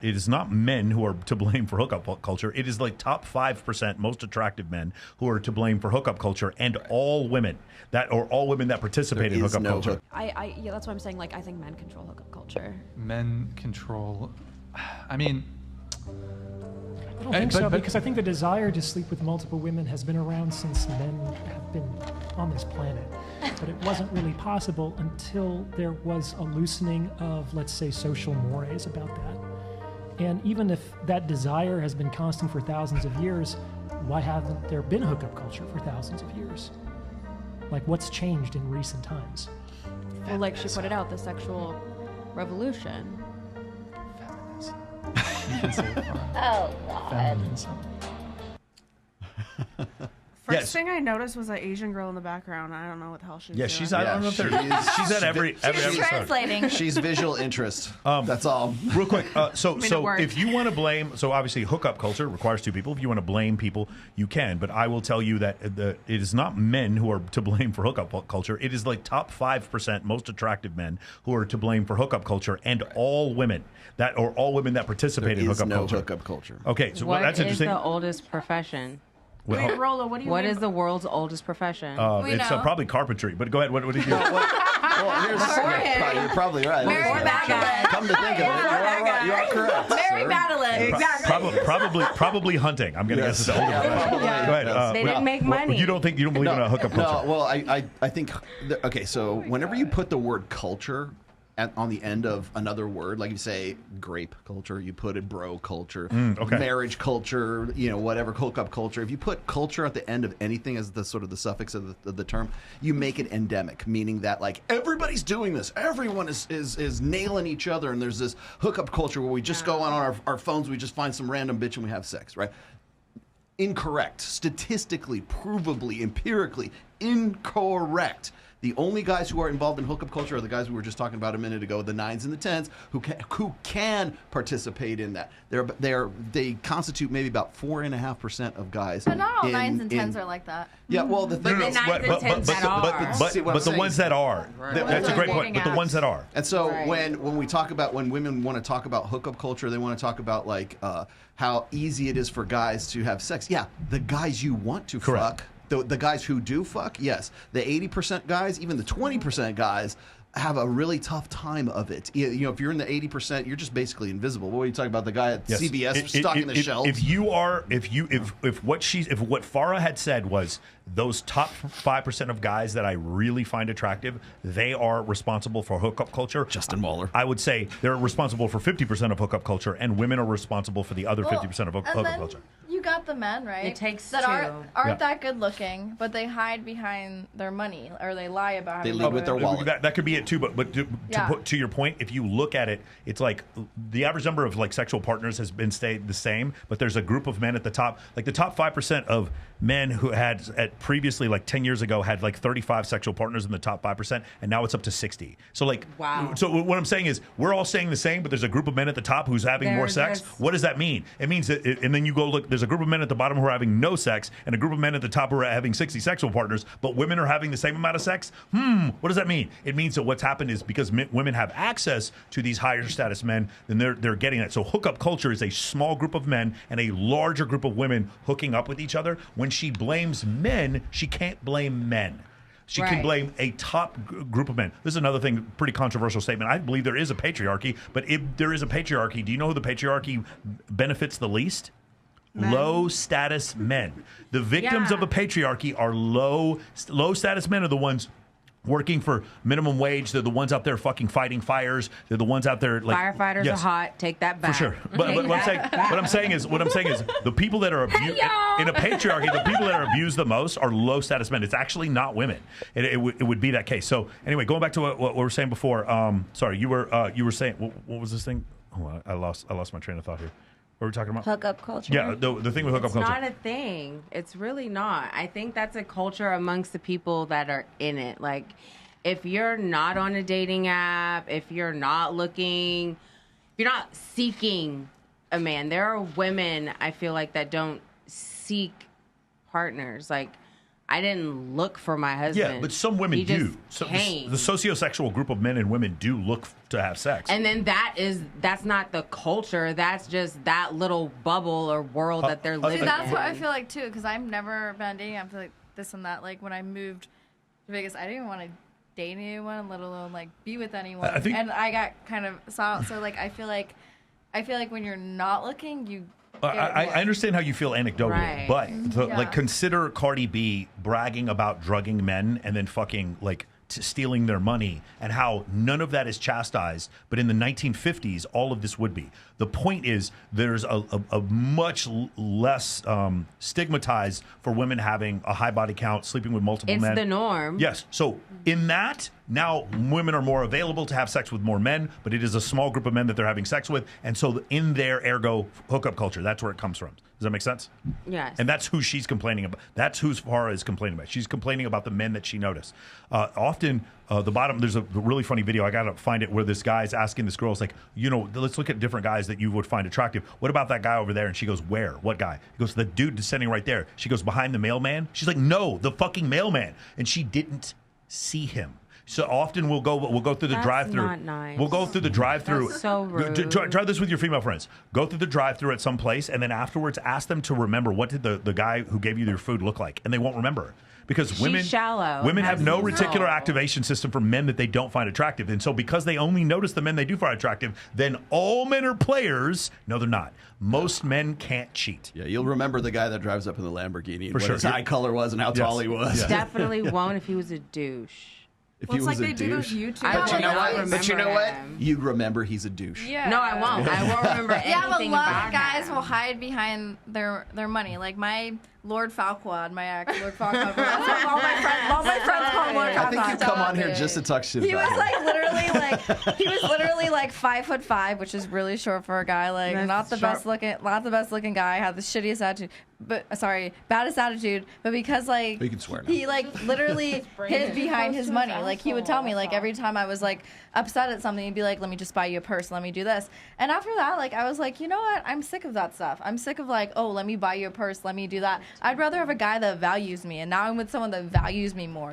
It is not men who are to blame for hookup culture. It is like top 5% most attractive men who are to blame for hookup culture, and all women that participate in hookup culture. Yeah, that's what I'm saying. Like, I think men control hookup culture. Men control. I mean, I don't think so, because I think the desire to sleep with multiple women has been around since men have been on this planet. But it wasn't really possible until there was a loosening of, let's say, social mores about that. And even if that desire has been constant for thousands of years, why haven't there been hookup culture for thousands of years? Like, what's changed in recent times? Well, like she put it out, the sexual revolution. feminism. You can say it for Oh, God. feminism. First thing I noticed was an Asian girl in the background. I don't know what the hell she's doing. She's I don't know if she's at every She's episode. translating. She's visual interest. That's all. Real quick, so work. if you want to blame, so obviously hookup culture requires two people. If you want to blame people, you can. But I will tell you that it is not men who are to blame for hookup culture. It is like top 5% most attractive men who are to blame for hookup culture, and all women that participate in hookup culture. Hookup culture. Okay, so What that's is interesting. the oldest profession? Wait, Rolla, what do you What mean? is the world's oldest profession? It's probably carpentry. But go ahead. What did you? You're probably right. Mary Magdalene. Come to think of it, you are correct. Mary sir. Magdalene. Exactly. Probably hunting. I'm going to guess it's the older profession. Go ahead. They didn't make money. You don't believe in a hookup culture? No, well, I think, okay, so whenever you put the word culture on the end of another word, like you say grape culture, you put it bro culture, marriage culture, whatever, hookup culture. If you put culture at the end of anything as the sort of the suffix of the term, you make it endemic, meaning that like everybody's doing this, everyone is nailing each other, and there's this hookup culture where we just go on our phones, we just find some random bitch and we have sex, right? Incorrect. Statistically, provably, empirically, incorrect. The only guys who are involved in hookup culture are the guys we were just talking about a minute ago, the 9s and the 10s, who can participate in that. They constitute maybe about 4.5% of guys. But not all 9s and 10s are like that. Yeah, well, the thing is, but the ones that are. That's a great point. But the ones that are. And so when we talk about, when women want to talk about hookup culture, they want to talk about like how easy it is for guys to have sex. Yeah, the guys you want to fuck. The guys who do fuck, yes. The 80% guys, even the 20% guys, have a really tough time of it. If you're in the 80%, you're just basically invisible. What are you talking about? The guy at CBS stuck in the shelves. If what Farah had said was those top 5% of guys that I really find attractive, they are responsible for hookup culture. Justin Waller. I would say they're responsible for 50% of hookup culture, and women are responsible for the other 50% of hookup culture. You got the men, right? It takes that two. aren't that good looking, but they hide behind their money, or they lie about They having lead money. with their wallet. That could be it too, but to your point, if you look at it, it's like the average number of like sexual partners has been stayed the same, but there's a group of men at the top, like the top 5% of men who had previously, like 10 years ago, had like 35 sexual partners in the top 5%, and now it's up to 60. So like, wow. So what I'm saying is we're all saying the same, but there's a group of men at the top who's having more sex. What does that mean? It means that, and then you go look, there's a group of men at the bottom who are having no sex, and a group of men at the top who are having 60 sexual partners, but women are having the same amount of sex. What does that mean? It means that what's happened is because women have access to these higher status men, then they're getting it. So hookup culture is a small group of men and a larger group of women hooking up with each other. When she blames men, she can't blame men. She can blame a top group of men. This is another thing, pretty controversial statement. I believe there is a patriarchy, but if there is a patriarchy, do you know who the patriarchy benefits the least? Low status men. The victims of a patriarchy are low status men are the ones working for minimum wage. They're the ones out there fucking fighting fires. They're the ones out there like firefighters are hot. Take that back. For sure. But what I'm saying is the people that are abused in a patriarchy, the people that are abused the most are low status men. It's actually not women. It would be that case. So anyway, going back to what we were saying before. Sorry, you were saying what was this thing? Oh, I lost my train of thought here. What were we talking about? Hookup culture. Yeah, the thing with hookup culture. It's not a thing. It's really not. I think that's a culture amongst the people that are in it. Like, if you're not on a dating app, if you're not looking, if you're not seeking a man, there are women, I feel like, that don't seek partners. Like, I didn't look for my husband. Yeah, but some women He do. just So came. the sociosexual group of men and women do look to have sex. And then that's not the culture. That's just that little bubble or world that they're living See, that's in. what I feel like too, because I've never been dating. I feel like this and that. Like when I moved to Vegas, I didn't even want to date anyone, let alone like be with anyone. And I got kind of so like I feel like when you're not looking, you. I understand how you feel anecdotally, but like consider Cardi B bragging about drugging men and then fucking like stealing their money, and how none of that is chastised. But in the 1950s, all of this would be. The point is, there's a much less stigmatized for women having a high body count, sleeping with multiple men. It's the norm. Yes. So in that, now women are more available to have sex with more men, but it is a small group of men that they're having sex with. And so in their ergo hookup culture, that's where it comes from. Does that make sense? Yes. And that's who she's complaining about. That's who Farah is complaining about. She's complaining about the men that she noticed. Often, the bottom, there's a really funny video. I got to find it where this guy's asking this girl, it's like, let's look at different guys that you would find attractive. What about that guy over there? And she goes, where? What guy? He goes, the dude standing right there. She goes, behind the mailman? She's like, no, the fucking mailman. And she didn't see him. So often we'll go through the That's drive-through. not nice. We'll go through the drive-through. That's so rude. Try this with your female friends. Go through the drive-through at some place, and then afterwards ask them to remember, what did the guy who gave you your food look like? And they won't remember. Because She's women shallow. women have no Has reticular no. activation system for men that they don't find attractive. And so because they only notice the men they do find attractive, then all men are players. No, they're not. Most men can't cheat. Yeah, you'll remember the guy that drives up in the Lamborghini and For what sure. his eye color was and how tall he was. Definitely won't if he was a douche. If Well, he it's was like a they do those douche. YouTube. I But you know will not what? But you know remember what? him. You remember he's a douche. Yeah. No, I won't. I won't remember anything Yeah, but a lot about of guys him. will hide behind their money. Like my Lord Falquad, my ex, Lord Falquad. That's what all my friends call him Lord Falquad. I think you come on here just to talk shit He about was him. like literally like 5'5", which is really short for a guy. Like That's not the best looking guy. Had the shittiest attitude, baddest attitude. But because like You can swear now. he like literally hid behind his money. Like he would tell me like every time I was like upset at something, he'd be like, "Let me just buy you a purse. Let me do this." And after that, like I was like, you know what? I'm sick of that stuff. I'm sick of like, oh, let me buy you a purse. Let me do that. I'd rather have a guy that values me. And now I'm with someone that values me more.